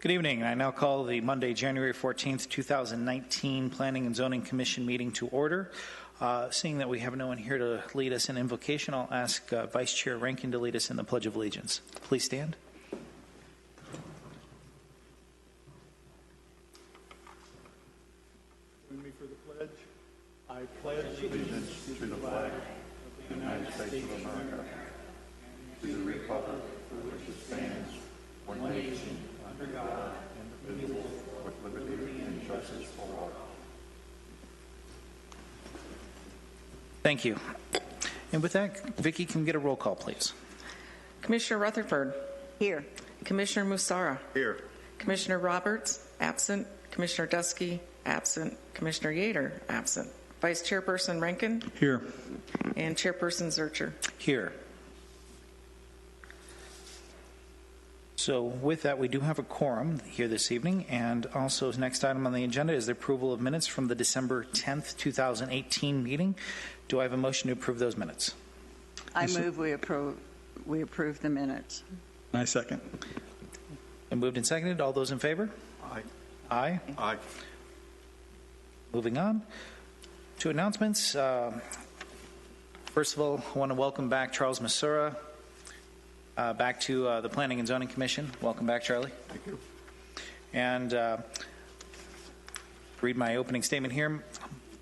Good evening. I now call the Monday, January 14th, 2019 Planning and Zoning Commission meeting to order. Seeing that we have no one here to lead us in invocation, I'll ask Vice Chair Rankin to lead us in the Pledge of Allegiance. Please stand. Join me for the pledge. I pledge allegiance to the flag of the United States of America, to the republic for which it stands, one nation, under God, indivisible, with liberty and justice for all. Thank you. And with that, Vicki, can we get a roll call, please? Commissioner Rutherford. Here. Commissioner Musara. Here. Commissioner Roberts, absent. Commissioner Dusky, absent. Commissioner Yater, absent. Vice Chairperson Rankin. Here. And Chairperson Zurcher. Here. So with that, we do have a quorum here this evening, and also next item on the agenda is the approval of minutes from the December 10th, 2018 meeting. Do I have a motion to approve those minutes? I move we approve the minutes. I second. And moved and seconded. All those in favor? Aye. Aye. Aye. Moving on to announcements. First of all, I want to welcome back Charles Masura back to the Planning and Zoning Commission. Welcome back, Charlie. Thank you. And read my opening statement here.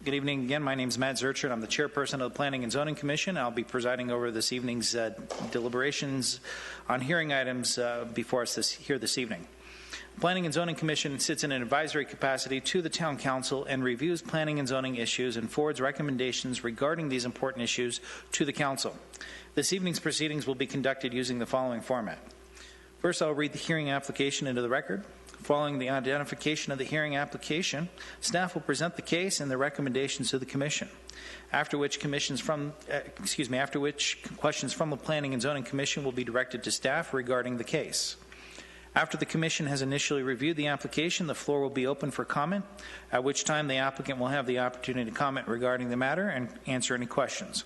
Good evening again. My name is Matt Zurcher, and I'm the chairperson of the Planning and Zoning Commission. I'll be presiding over this evening's deliberations on hearing items before us this evening. Planning and Zoning Commission sits in an advisory capacity to the Town Council and reviews planning and zoning issues and forwards recommendations regarding these important issues to the Council. This evening's proceedings will be conducted using the following format. First, I'll read the hearing application into the record. Following the identification of the hearing application, staff will present the case and the recommendations to the Commission. After which questions from the Planning and Zoning Commission will be directed to staff regarding the case. After the Commission has initially reviewed the application, the floor will be open for comment, at which time the applicant will have the opportunity to comment regarding the matter and answer any questions.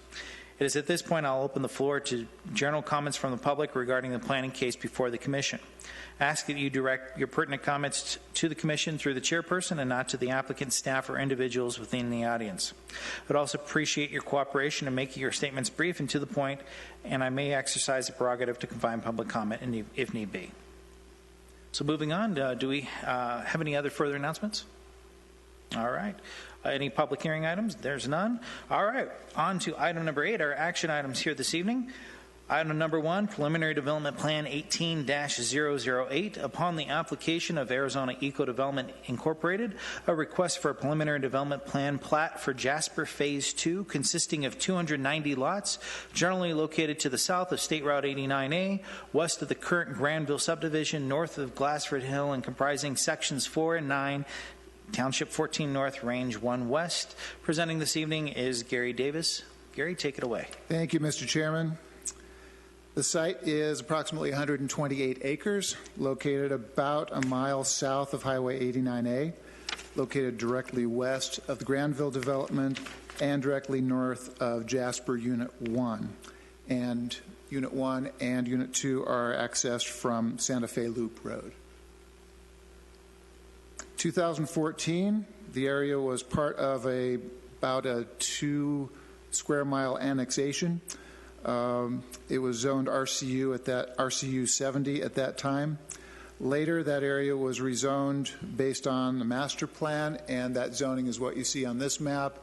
It is at this point I'll open the floor to general comments from the public regarding the planning case before the Commission. Ask that you direct your pertinent comments to the Commission through the chairperson and not to the applicant, staff, or individuals within the audience. I'd also appreciate your cooperation in making your statements brief and to the point, and I may exercise the prerogative to confine public comment if need be. So moving on, do we have any other further announcements? All right. Any public hearing items? There's none. All right. On to item number 8, our action items here this evening. Item number 1, Preliminary Development Plan 18-008. Upon the application of Arizona Eco Development Incorporated, a request for a preliminary development plan plat for Jasper Phase 2, consisting of 290 lots, generally located to the south of State Route 89A, west of the current Granville subdivision, north of Glassford Hill, and comprising sections 4 and 9, Township 14 North, Range 1 West. Presenting this evening is Gary Davis. Gary, take it away. Thank you, Mr. Chairman. The site is approximately 128 acres, located about a mile south of Highway 89A, located directly west of the Granville development and directly north of Jasper Unit 1. And Unit 1 and Unit 2 are accessed from Santa Fe Loop Road. 2014, the area was part of about a 2 square mile annexation. It was zoned RCU at that RCU 70 at that time. Later, that area was rezoned based on the master plan, and that zoning is what you see on this map.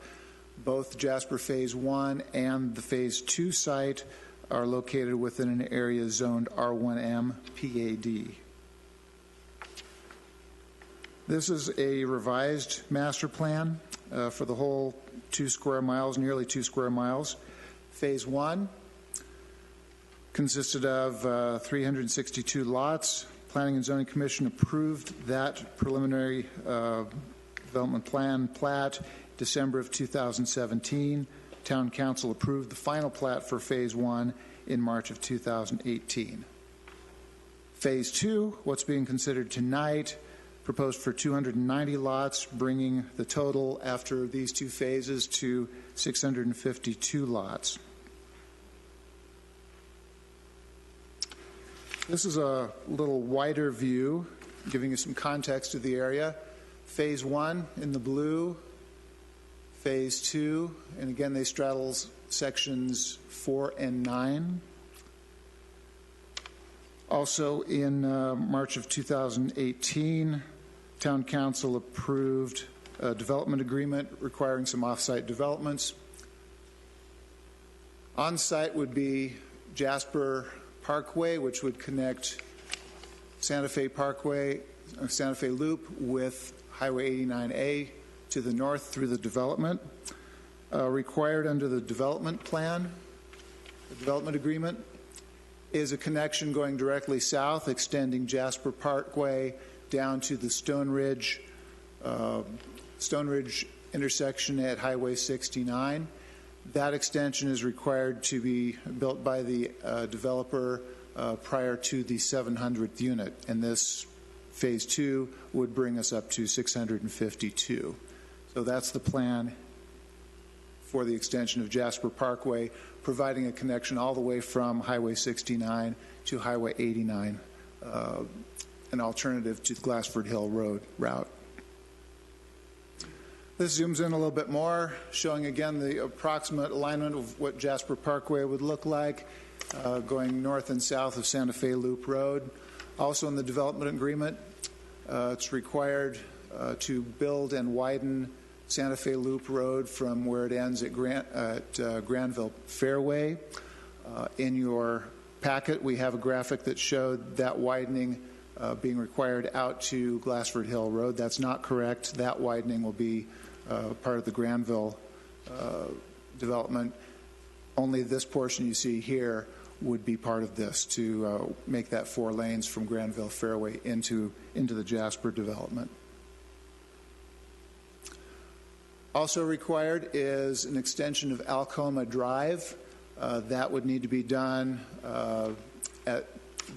Both Jasper Phase 1 and the Phase 2 site are located within an area zoned R1M PAD. This is a revised master plan for the whole 2 square miles, nearly 2 square miles. Phase 1 consisted of 362 lots. Planning and Zoning Commission approved that preliminary development plan plat December of 2017. Town Council approved the final plat for Phase 1 in March of 2018. Phase 2, what's being considered tonight, proposed for 290 lots, bringing the total after these 2 phases to 652 lots. This is a little wider view giving you some context of the area. Phase 1 in the blue, Phase 2, and again, they straddle sections 4 and 9. Also, in March of 2018, Town Council approved a development agreement requiring some off-site developments. On-site would be Jasper Parkway, which would connect Santa Fe Parkway, Santa Fe Loop with Highway 89A to the north through the development. Required under the development plan, the development agreement, is a connection going directly south, extending Jasper Parkway down to the Stone Ridge intersection at Highway 69. That extension is required to be built by the developer prior to the 700th unit, and this Phase 2 would bring us up to 652. So that's the plan for the extension of Jasper Parkway, providing a connection all the way from Highway 69 to Highway 89, an alternative to the Glassford Hill Road route. This zooms in a little bit more, showing again the approximate alignment of what Jasper Parkway would look like, going north and south of Santa Fe Loop Road. Also in the development agreement, it's required to build and widen Santa Fe Loop Road from where it ends at Granville Fairway. In your packet, we have a graphic that showed that widening being required out to Glassford Hill Road. That's not correct. That widening will be part of the Granville development. Only this portion you see here would be part of this to make that 4 lanes from Granville Fairway into the Jasper development. Also required is an extension of Alcoma Drive. That would need to be done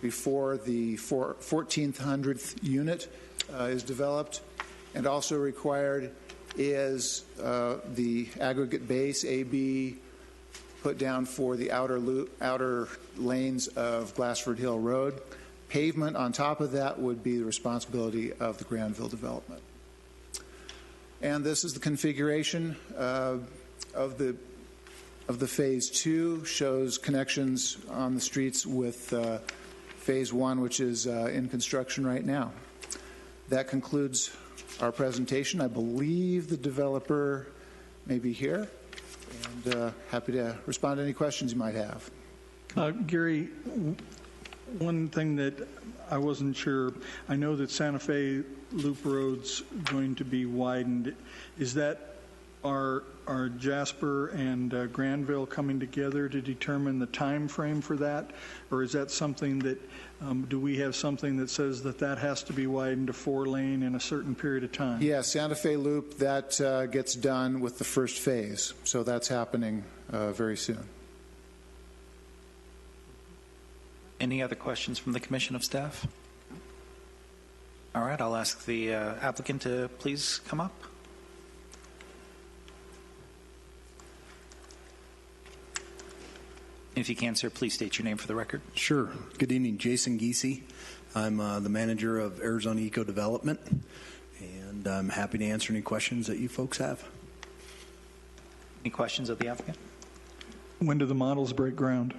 before the 1400th unit is developed. And also required is the aggregate base AB put down for the outer lanes of Glassford Hill Road. Pavement on top of that would be the responsibility of the Granville development. And this is the configuration of the Phase 2, shows connections on the streets with Phase 1, which is in construction right now. That concludes our presentation. I believe the developer may be here, and happy to respond to any questions you might have. Gary, one thing that I wasn't sure, I know that Santa Fe Loop Road's going to be widened. Is that our Jasper and Granville coming together to determine the time frame for that? Or is that something that, do we have something that says that has to be widened to 4-lane in a certain period of time? Yeah, Santa Fe Loop, that gets done with the first phase. So that's happening very soon. Any other questions from the Commission of Staff? All right, I'll ask the applicant to please come up. If you can, sir, please state your name for the record. Sure. Good evening, Jason Giese. I'm the manager of Arizona Eco Development, and I'm happy to answer any questions that you folks have. Any questions of the applicant? When do the models break ground?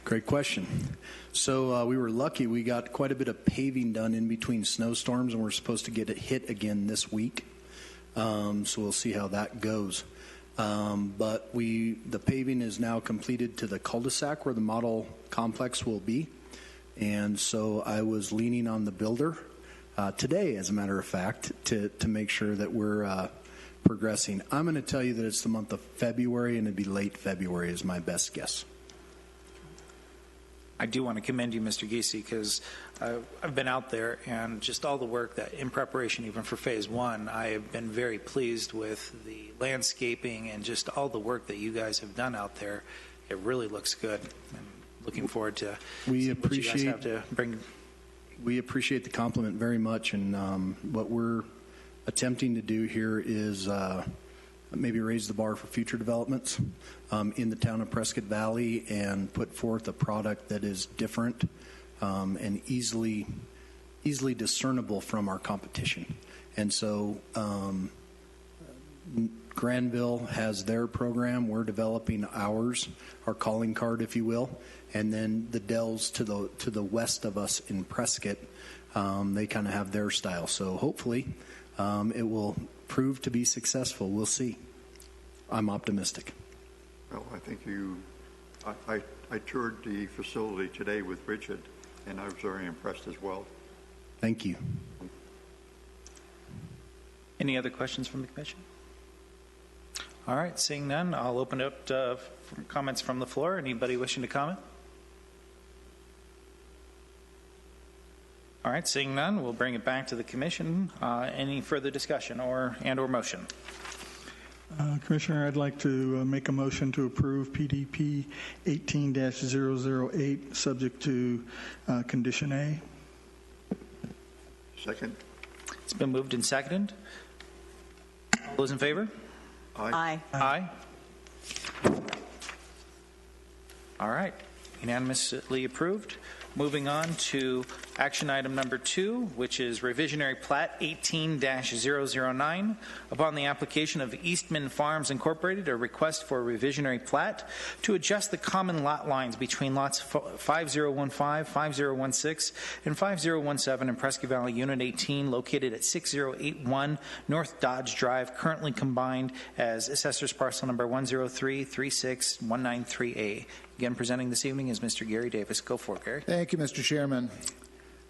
Great question. So we were lucky. We got quite a bit of paving done in between snowstorms, and we're supposed to get it hit again this week. So we'll see how that goes. But the paving is now completed to the cul-de-sac where the model complex will be. And so I was leaning on the builder today, as a matter of fact, to make sure that we're progressing. I'm going to tell you that it's the month of February, and it'd be late February is my best guess. I do want to commend you, Mr. Giese, because I've been out there, and just all the work that in preparation even for Phase 1, I have been very pleased with the landscaping and just all the work that you guys have done out there. It really looks good. I'm looking forward to seeing what you guys have to bring. We appreciate the compliment very much, and what we're attempting to do here is maybe raise the bar for future developments in the town of Prescott Valley and put forth a product that is different and easily easily discernible from our competition. And so Granville has their program. We're developing ours, our calling card, if you will. And then the Dells to the west of us in Prescott, they kind of have their style. So hopefully it will prove to be successful. We'll see. I'm optimistic. Well, I think I toured the facility today with Richard, and I was very impressed as well. Thank you. Any other questions from the commission? All right, seeing none, I'll open it up to comments from the floor. Anybody wishing to comment? All right, seeing none, we'll bring it back to the commission. Any further discussion or motion? Commissioner, I'd like to make a motion to approve PDP 18-008, subject to Condition A. Second? It's been moved and seconded. All those in favor? Aye. Aye. All right, unanimously approved. Moving on to action item number 2, which is revisionary plat 18-009. Upon the application of Eastman Farms Incorporated, a request for a revisionary plat to adjust the common lot lines between lots 5015, 5016, and 5017 in Prescott Valley Unit 18, located at 6081 North Dodge Drive, currently combined as Assessor's Parcel Number 103-36193A. Again, presenting this evening is Mr. Gary Davis. Go for it, Gary. Thank you, Mr. Chairman.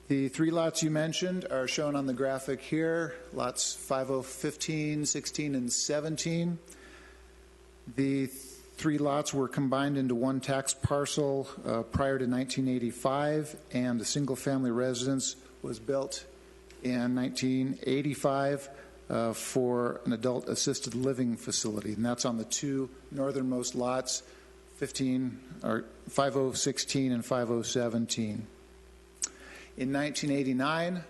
The 3 lots you mentioned are shown on the graphic here, lots 5015, 16, and 17. The 3 lots were combined into one tax parcel prior to 1985, and a single-family residence was built in 1985 for an adult assisted living facility, and that's on the 2 northernmost lots, 5016 and 5017. In 1989,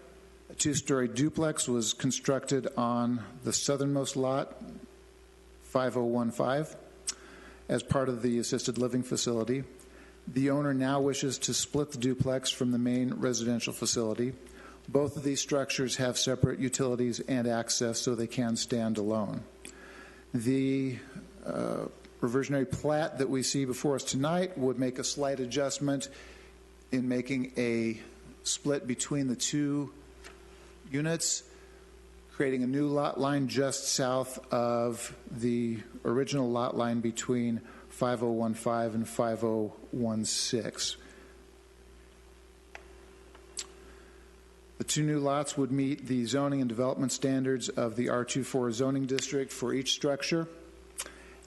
a 2-story duplex was constructed on the southernmost lot, 5015, as part of the assisted living facility. The owner now wishes to split the duplex from the main residential facility. Both of these structures have separate utilities and access, so they can stand alone. The reversionary plat that we see before us tonight would make a slight adjustment in making a split between the 2 units, creating a new lot line just south of the original lot line between 5015 and 5016. The 2 new lots would meet the zoning and development standards of the R24 zoning district for each structure,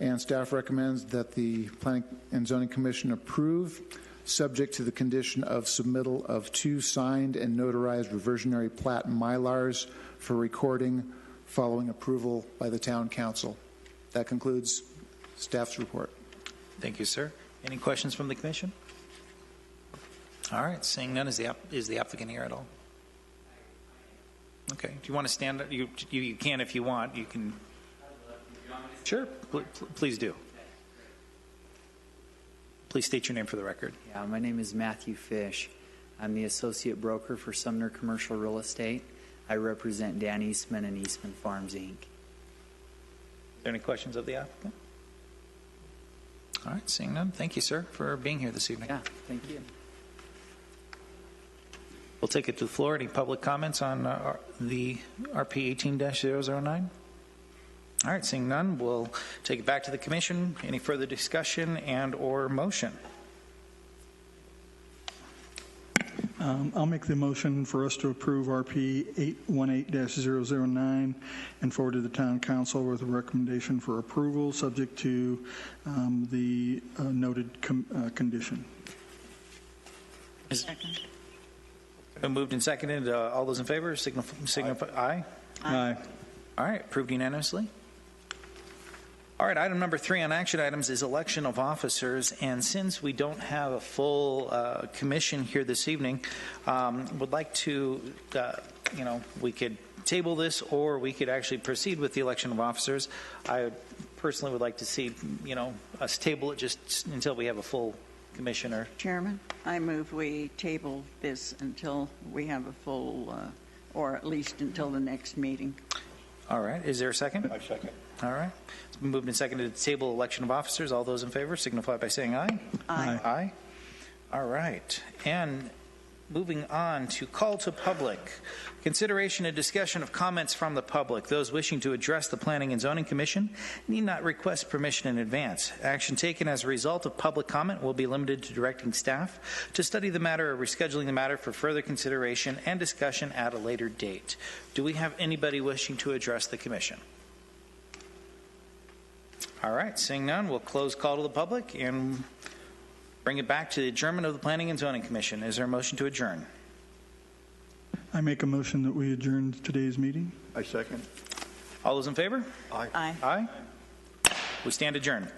and staff recommends that the Planning and Zoning Commission approve, subject to the condition of submittal of 2 signed and notarized reversionary plat Mylars for recording following approval by the Town Council. That concludes staff's report. Thank you, sir. Any questions from the commission? All right, seeing none, is the applicant here at all? Okay, do you want to stand up? You can if you want. You can. Sure, please do. Please state your name for the record. Yeah, my name is Matthew Fish. I'm the associate broker for Sumner Commercial Real Estate. I represent Dan Eastman and Eastman Farms, Inc. Are there any questions of the applicant? All right, seeing none. Thank you, sir, for being here this evening. Yeah, thank you. We'll take it to the floor. Any public comments on the RP 18-009? All right, seeing none, we'll take it back to the commission. Any further discussion and or motion? I'll make the motion for us to approve RP 818-009 and forward to the Town Council with a recommendation for approval, subject to the noted condition. Second. Been moved and seconded. All those in favor, signify aye. Aye. All right, approved unanimously. All right, item number 3 on action items is election of officers, and since we don't have a full commission here this evening, would like to, we could table this, or we could actually proceed with the election of officers. I personally would like to see, us table it just until we have a full commissioner. Chairman? I move we table this until we have a full, or at least until the next meeting. All right. Is there a second? I second. All right. It's been moved and seconded to table election of officers. All those in favor signify by saying aye. Aye. Aye. All right. And moving on to call to public. Consideration and discussion of comments from the public. Those wishing to address the Planning and Zoning Commission need not request permission in advance. Action taken as a result of public comment will be limited to directing staff to study the matter or rescheduling the matter for further consideration and discussion at a later date. Do we have anybody wishing to address the commission? All right. Seeing none, we'll close call to the public and bring it back to the adjournment of the Planning and Zoning Commission. Is there a motion to adjourn? I make a motion that we adjourn today's meeting. I second. All those in favor? Aye. Aye. We stand adjourned.